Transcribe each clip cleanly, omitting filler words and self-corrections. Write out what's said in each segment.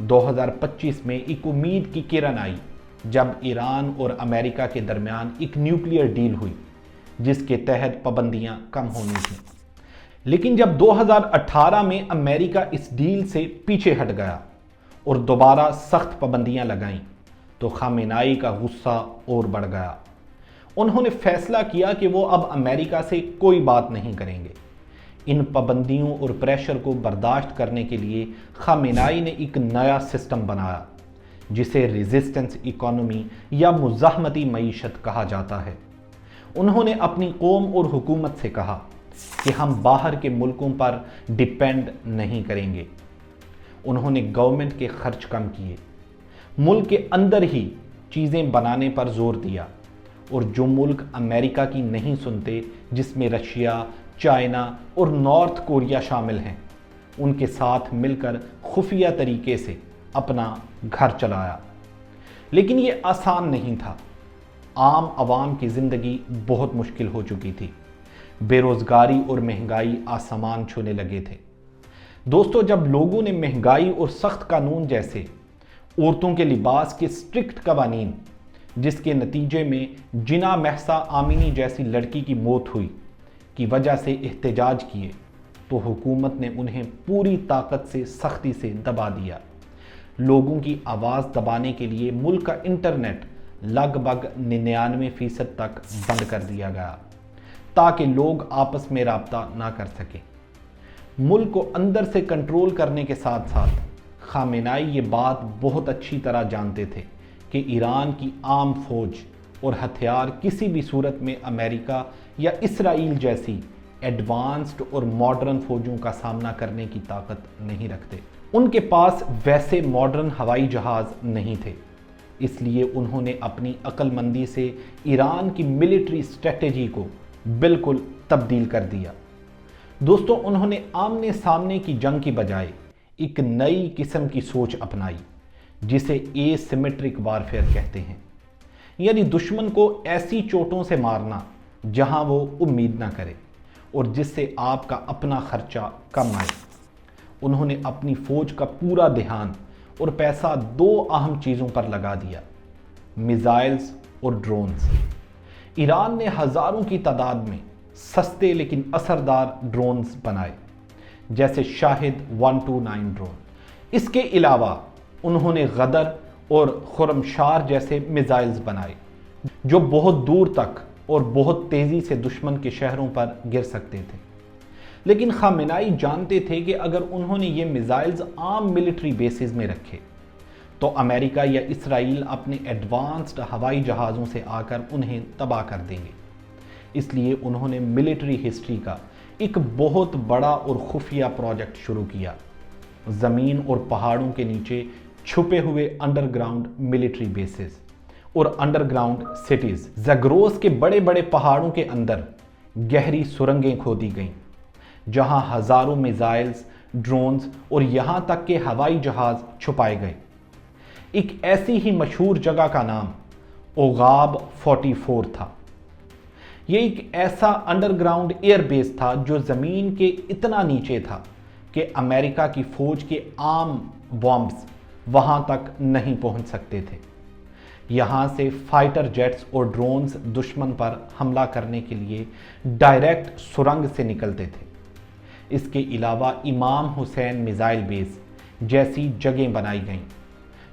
2025 میں ایک امید کی کرن آئی جب ایران اور امریکہ کے درمیان ایک نیوکلیئر ڈیل ہوئی جس کے تحت پابندیاں کم ہونی تھیں۔ لیکن جب 2018 میں امریکہ اس ڈیل سے پیچھے ہٹ گیا اور دوبارہ سخت پابندیاں لگائیں تو خامنہئی کا غصہ اور بڑھ گیا۔ انہوں نے فیصلہ کیا کہ وہ اب امریکہ سے کوئی بات نہیں کریں گے۔ ان پابندیوں اور پریشر کو برداشت کرنے کے لیے خامنہئی نے ایک نیا سسٹم بنایا جسے ریزسٹنس اکانومی یا مزاحمتی معیشت کہا جاتا ہے۔ انہوں نے اپنی قوم اور حکومت سے کہا کہ ہم باہر کے ملکوں پر ڈیپینڈ نہیں کریں گے۔ انہوں نے گورنمنٹ کے خرچ کم کیے، ملک کے اندر ہی چیزیں بنانے پر زور دیا، اور جو ملک امریکہ کی نہیں سنتے، جس میں رشیا، چائنا اور نارتھ کوریا شامل ہیں، ان کے ساتھ مل کر خفیہ طریقے سے اپنا گھر چلایا۔ لیکن یہ آسان نہیں تھا۔ عام عوام کی زندگی بہت مشکل ہو چکی تھی۔ بے روزگاری اور مہنگائی آسمان چھونے لگے تھے۔ دوستو، جب لوگوں نے مہنگائی اور سخت قانون جیسے عورتوں کے لباس کے سٹرکٹ قوانین، جس کے نتیجے میں جنا مہسا آمینی جیسی لڑکی کی موت ہوئی، کی وجہ سے احتجاج کیے تو حکومت نے انہیں پوری طاقت سے سختی سے دبا دیا۔ لوگوں کی آواز دبانے کے لیے ملک کا انٹرنیٹ لگ بھگ 99% تک بند کر دیا گیا تاکہ لوگ آپس میں رابطہ نہ کر سکیں۔ ملک کو اندر سے کنٹرول کرنے کے ساتھ ساتھ خامنہئی یہ بات بہت اچھی طرح جانتے تھے کہ ایران کی عام فوج اور ہتھیار کسی بھی صورت میں امریکہ یا اسرائیل جیسی ایڈوانسڈ اور ماڈرن فوجوں کا سامنا کرنے کی طاقت نہیں رکھتے۔ ان کے پاس ویسے ماڈرن ہوائی جہاز نہیں تھے، اس لیے انہوں نے اپنی عقل مندی سے ایران کی ملٹری اسٹریٹجی کو بالکل تبدیل کر دیا۔ دوستو، انہوں نے آمنے سامنے کی جنگ کی بجائے ایک نئی قسم کی سوچ اپنائی جسے اے سیمیٹرک وارفیئر کہتے ہیں، یعنی دشمن کو ایسی چوٹوں سے مارنا جہاں وہ امید نہ کرے اور جس سے آپ کا اپنا خرچہ کم آئے۔ انہوں نے اپنی فوج کا پورا دھیان اور پیسہ دو اہم چیزوں پر لگا دیا: میزائلز اور ڈرونز۔ ایران نے ہزاروں کی تعداد میں سستے لیکن اثردار ڈرونز بنائے، جیسے شاہد 129 ڈرون۔ اس کے علاوہ انہوں نے غدر اور خرمشار جیسے میزائلز بنائے جو بہت دور تک اور بہت تیزی سے دشمن کے شہروں پر گر سکتے تھے۔ لیکن خامنہئی جانتے تھے کہ اگر انہوں نے یہ میزائلز عام ملٹری بیسز میں رکھے تو امریکہ یا اسرائیل اپنے ایڈوانسڈ ہوائی جہازوں سے آ کر انہیں تباہ کر دیں گے۔ اس لیے انہوں نے ملٹری ہسٹری کا ایک بہت بڑا اور خفیہ پروجیکٹ شروع کیا: زمین اور پہاڑوں کے نیچے چھپے ہوئے انڈر گراؤنڈ ملٹری بیسز اور انڈر گراؤنڈ سٹیز۔ زاگروس کے بڑے بڑے پہاڑوں کے اندر گہری سرنگیں کھودی گئیں جہاں ہزاروں میزائلز، ڈرونز اور یہاں تک کہ ہوائی جہاز چھپائے گئے۔ ایک ایسی ہی مشہور جگہ کا نام اوغاب 44 تھا۔ یہ ایک ایسا انڈر گراؤنڈ ایئر بیس تھا جو زمین کے اتنا نیچے تھا کہ امریکہ کی فوج کے عام بامبز وہاں تک نہیں پہنچ سکتے تھے۔ یہاں سے فائٹر جیٹس اور ڈرونز دشمن پر حملہ کرنے کے لیے ڈائریکٹ سرنگ سے نکلتے تھے۔ اس کے علاوہ امام حسین میزائل بیس جیسی جگہیں بنائی گئیں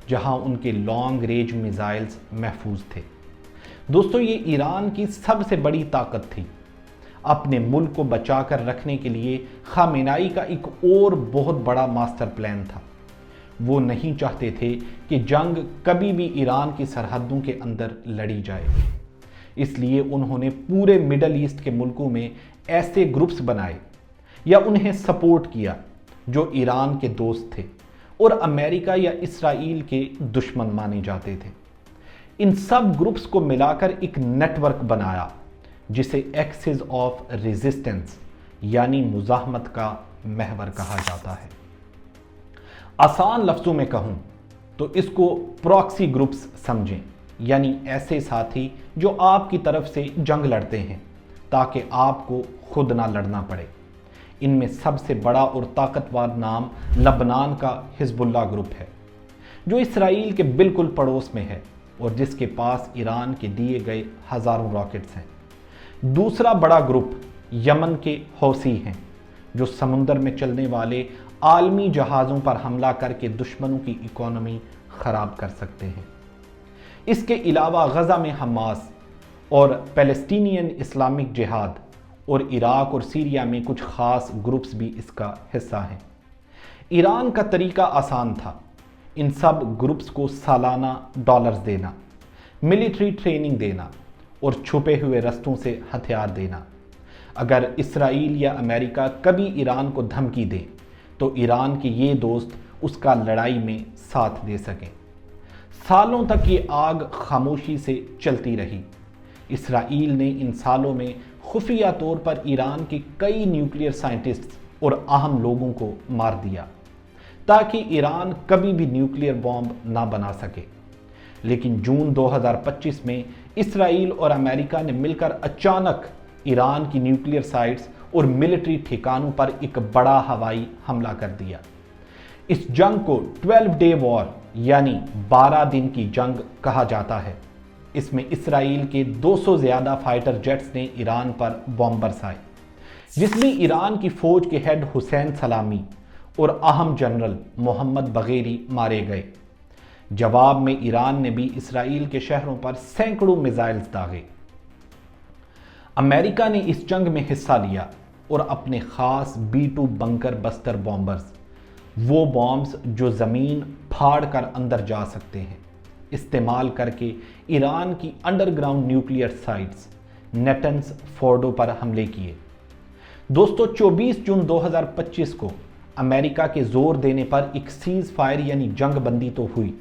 جہاں ان کے لانگ رینج میزائلز محفوظ تھے۔ دوستو، یہ ایران کی سب سے بڑی طاقت تھی۔ اپنے ملک کو بچا کر رکھنے کے لیے خامنہئی کا ایک اور بہت بڑا ماسٹر پلان تھا۔ وہ نہیں چاہتے تھے کہ جنگ کبھی بھی ایران کی سرحدوں کے اندر لڑی جائے۔ اس لیے انہوں نے پورے مڈل ایسٹ کے ملکوں میں ایسے گروپس بنائے یا انہیں سپورٹ کیا جو ایران کے دوست تھے اور امریکہ یا اسرائیل کے دشمن مانے جاتے تھے۔ ان سب گروپس کو ملا کر ایک نیٹ ورک بنایا جسے ایکسس آف ریزسٹنس یعنی مزاحمت کا محور کہا جاتا ہے۔ آسان لفظوں میں کہوں تو اس کو پراکسی گروپس سمجھیں، یعنی ایسے ساتھی جو آپ کی طرف سے جنگ لڑتے ہیں تاکہ آپ کو خود نہ لڑنا پڑے۔ ان میں سب سے بڑا اور طاقتور نام لبنان کا حزب اللہ گروپ ہے۔ جو اسرائیل کے بالکل پڑوس میں ہے اور جس کے پاس ایران کے دیے گئے ہزاروں راکٹس ہیں۔ دوسرا بڑا گروپ یمن کے حوثی ہیں، جو سمندر میں چلنے والے عالمی جہازوں پر حملہ کر کے دشمنوں کی اکانومی خراب کر سکتے ہیں۔ اس کے علاوہ غزہ میں حماس اور پیلسٹینین اسلامک جہاد اور عراق اور سیریا میں کچھ خاص گروپس بھی اس کا حصہ ہیں۔ ایران کا طریقہ آسان تھا، ان سب گروپس کو سالانہ ڈالرز دینا، ملٹری ٹریننگ دینا اور چھپے ہوئے رستوں سے ہتھیار دینا۔ اگر اسرائیل یا امریکہ کبھی ایران کو دھمکی دے تو ایران کے یہ دوست اس کا لڑائی میں ساتھ دے سکیں۔ سالوں تک یہ آگ خاموشی سے چلتی رہی۔ اسرائیل نے ان سالوں میں خفیہ طور پر ایران کے کئی نیوکلیئر سائنٹسٹس اور اہم لوگوں کو مار دیا تاکہ ایران کبھی بھی نیوکلیئر بم نہ بنا سکے۔ لیکن جون 2025 میں اسرائیل اور امریکہ نے مل کر اچانک ایران کی نیوکلیئر سائٹس اور ملٹری ٹھکانوں پر ایک بڑا ہوائی حملہ کر دیا۔ اس جنگ کو 12 ڈے وار یعنی 12 دن کی جنگ کہا جاتا ہے۔ اس میں اسرائیل کے 200 زیادہ فائٹر جیٹس نے ایران پر بم برسائے، جس میں ایران کی فوج کے ہیڈ حسین سلامی اور اہم جنرل محمد بغیری مارے گئے۔ جواب میں ایران نے بھی اسرائیل کے شہروں پر سینکڑوں میزائلز داغے۔ امریکہ نے اس جنگ میں حصہ لیا اور اپنے خاص B-2 بنکر بسٹر بامبرز، وہ بامز جو زمین پھاڑ کر اندر جا سکتے ہیں، استعمال کر کے ایران کی انڈر گراؤنڈ نیوکلیئر سائٹس نیٹنز، فورڈو پر حملے کیے۔ دوستو 24 جون 2025 کو امریکہ کے زور دینے پر ایک سیز فائر یعنی جنگ بندی تو ہوئی،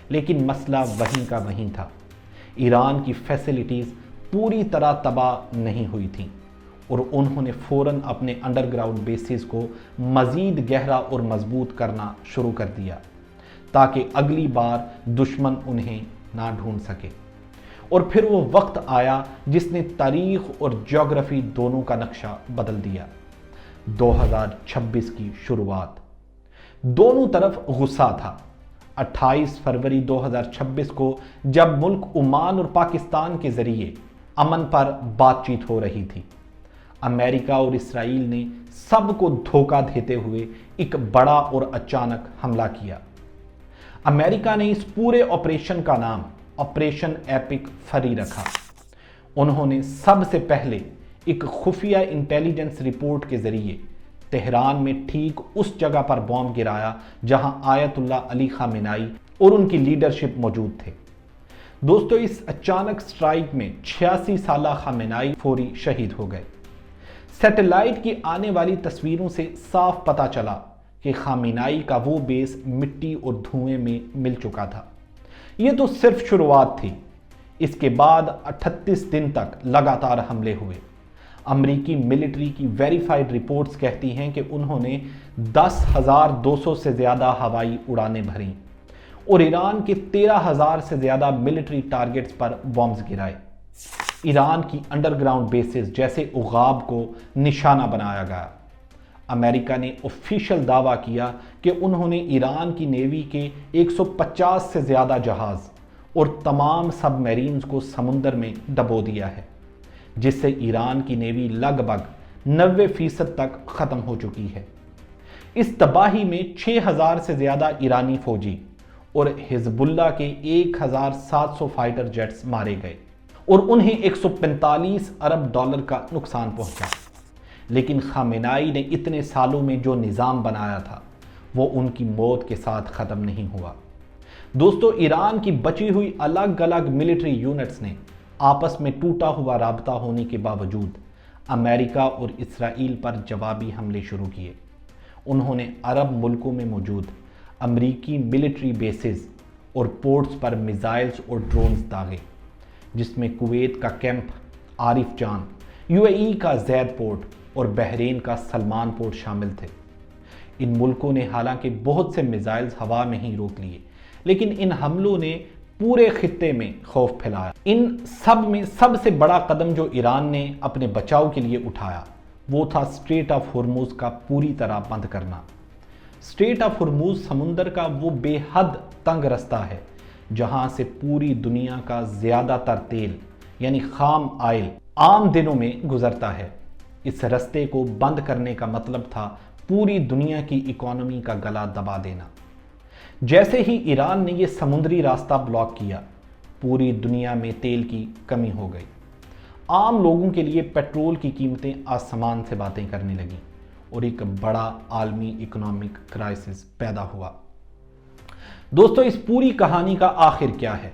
لیکن مسئلہ وہیں کا وہیں تھا۔ ایران کی فیسلٹیز پوری طرح تباہ نہیں ہوئی تھیں اور انہوں نے فوراً اپنے انڈر گراؤنڈ بیسز کو مزید گہرا اور مضبوط کرنا شروع کر دیا تاکہ اگلی بار دشمن انہیں نہ ڈھونڈ سکے۔ اور پھر وہ وقت آیا جس نے تاریخ اور جغرافی دونوں کا نقشہ بدل دیا۔ 2026 کی شروعات دونوں طرف غصہ تھا۔ 28 فروری 2026 کو جب ملک عمان اور پاکستان کے ذریعے امن پر بات چیت ہو رہی تھی، امریکہ اور اسرائیل نے سب کو دھوکہ دیتے ہوئے ایک بڑا اور اچانک حملہ کیا۔ امریکہ نے اس پورے آپریشن کا نام آپریشن ایپک فری رکھا۔ انہوں نے سب سے پہلے ایک خفیہ انٹیلیجنس رپورٹ کے ذریعے تہران میں ٹھیک اس جگہ پر بم گرایا جہاں آیت اللہ علی خامنائی اور ان کی لیڈرشپ موجود تھے۔ دوستو اس اچانک سٹرائک میں 86 سالہ خامنائی فوری شہید ہو گئے۔ سیٹلائٹ کی آنے والی تصویروں سے صاف پتہ چلا کہ خامنائی کا وہ بیس مٹی اور دھوئیں میں مل چکا تھا۔ یہ تو صرف شروعات تھی۔ اس کے بعد 38 دن تک لگاتار حملے ہوئے۔ امریکی ملٹری کی ویریفائڈ رپورٹس کہتی ہیں کہ انہوں نے 10,200 سے زیادہ ہوائی اڑانیں بھریں اور ایران کے 13,000 سے زیادہ ملٹری ٹارگٹس پر بمز گرائے۔ ایران کی انڈر گراؤنڈ بیسز جیسے عغاب کو نشانہ بنایا گیا۔ امریکہ نے آفیشیل دعویٰ کیا کہ انہوں نے ایران کی نیوی کے 150 سے زیادہ جہاز اور تمام سب میرینز کو سمندر میں ڈبو دیا ہے، جس سے ایران کی نیوی لگ بھگ 90% تک ختم ہو چکی ہے۔ اس تباہی میں 6,000 سے زیادہ ایرانی فوجی اور حزب اللہ کے 1,700 فائٹر جیٹس مارے گئے اور انہیں 145 ارب ڈالر کا نقصان پہنچا۔ لیکن خامنائی نے اتنے سالوں میں جو نظام بنایا تھا وہ ان کی موت کے ساتھ ختم نہیں ہوا۔ دوستو ایران کی بچی ہوئی الگ الگ ملٹری یونٹس نے آپس میں ٹوٹا ہوا رابطہ ہونے کے باوجود امریکہ اور اسرائیل پر جوابی حملے شروع کیے۔ انہوں نے عرب ملکوں میں موجود امریکی ملٹری بیسز اور پورٹس پر میزائلز اور ڈرونز داغے، جس میں کویت کا کیمپ عارف جان، UAE کا زید پورٹ اور بحرین کا سلمان پورٹ شامل تھے۔ ان ملکوں نے حالانکہ بہت سے میزائلز ہوا میں ہی روک لیے، لیکن ان حملوں نے پورے خطے میں خوف پھیلایا۔ ان سب میں سب سے بڑا قدم جو ایران نے اپنے بچاؤ کے لیے اٹھایا وہ تھا اسٹریٹ آف ہرمز کا پوری طرح بند کرنا۔ اسٹریٹ آف ہرمز سمندر کا وہ بے حد تنگ رستہ ہے جہاں سے پوری دنیا کا زیادہ تر تیل یعنی خام آئل عام دنوں میں گزرتا ہے۔ اس رستے کو بند کرنے کا مطلب تھا پوری دنیا کی اکانومی کا گلا دبا دینا۔ جیسے ہی ایران نے یہ سمندری راستہ بلاک کیا، پوری دنیا میں تیل کی کمی ہو گئی۔ عام لوگوں کے لیے پیٹرول کی قیمتیں آسمان سے باتیں کرنے لگیں اور ایک بڑا عالمی اکنامک کرائسس پیدا ہوا۔ دوستو، اس پوری کہانی کا آخر کیا ہے؟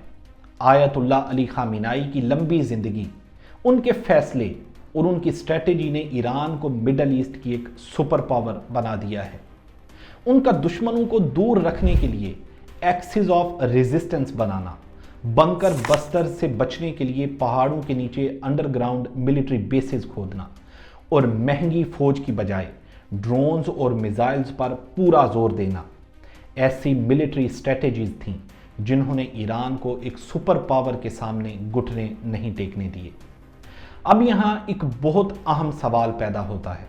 آیت اللہ علی خامنائی کی لمبی زندگی، ان کے فیصلے اور ان کی اسٹریٹجی نے ایران کو مڈل ایسٹ کی ایک سپر پاور بنا دیا ہے۔ ان کا دشمنوں کو دور رکھنے کے لیے ایکسس آف ریزسٹنس بنانا، بنکر بسٹر سے بچنے کے لیے پہاڑوں کے نیچے انڈر گراؤنڈ ملٹری بیسز کھودنا اور مہنگی فوج کی بجائے ڈرونز اور میزائلز پر پورا زور دینا، ایسی ملٹری اسٹریٹجیز تھیں جنہوں نے ایران کو ایک سپر پاور کے سامنے گھٹنے نہیں ٹیکنے دیے۔ اب یہاں ایک بہت اہم سوال پیدا ہوتا ہے،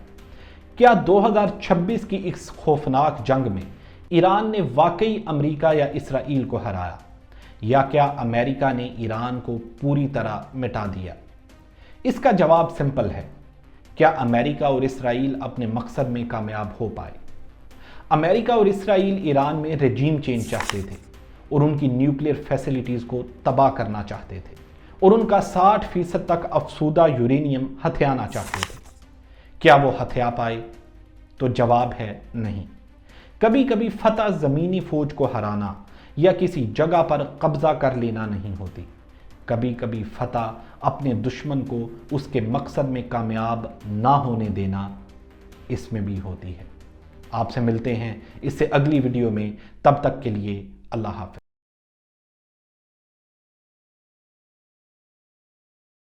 کیا 2026 کی اس خوفناک جنگ میں ایران نے واقعی امریکہ یا اسرائیل کو ہرایا، یا کیا امریکہ نے ایران کو پوری طرح مٹا دیا؟ اس کا جواب سمپل ہے، کیا امریکہ اور اسرائیل اپنے مقصد میں کامیاب ہو پائے؟ امریکہ اور اسرائیل ایران میں رجیم چینج چاہتے تھے اور ان کی نیوکلیئر فیسلٹیز کو تباہ کرنا چاہتے تھے اور ان کا 60% تک افسودہ یورینیم ہتھیانا چاہتے تھے۔ کیا وہ ہتھیا پائے؟ تو جواب ہے نہیں۔ کبھی کبھی فتح زمینی فوج کو ہرانا یا کسی جگہ پر قبضہ کر لینا نہیں ہوتی، کبھی کبھی فتح اپنے دشمن کو اس کے مقصد میں کامیاب نہ ہونے دینا اس میں بھی ہوتی ہے۔ آپ سے ملتے ہیں اس سے اگلی ویڈیو میں، تب تک کے لیے اللہ حافظ۔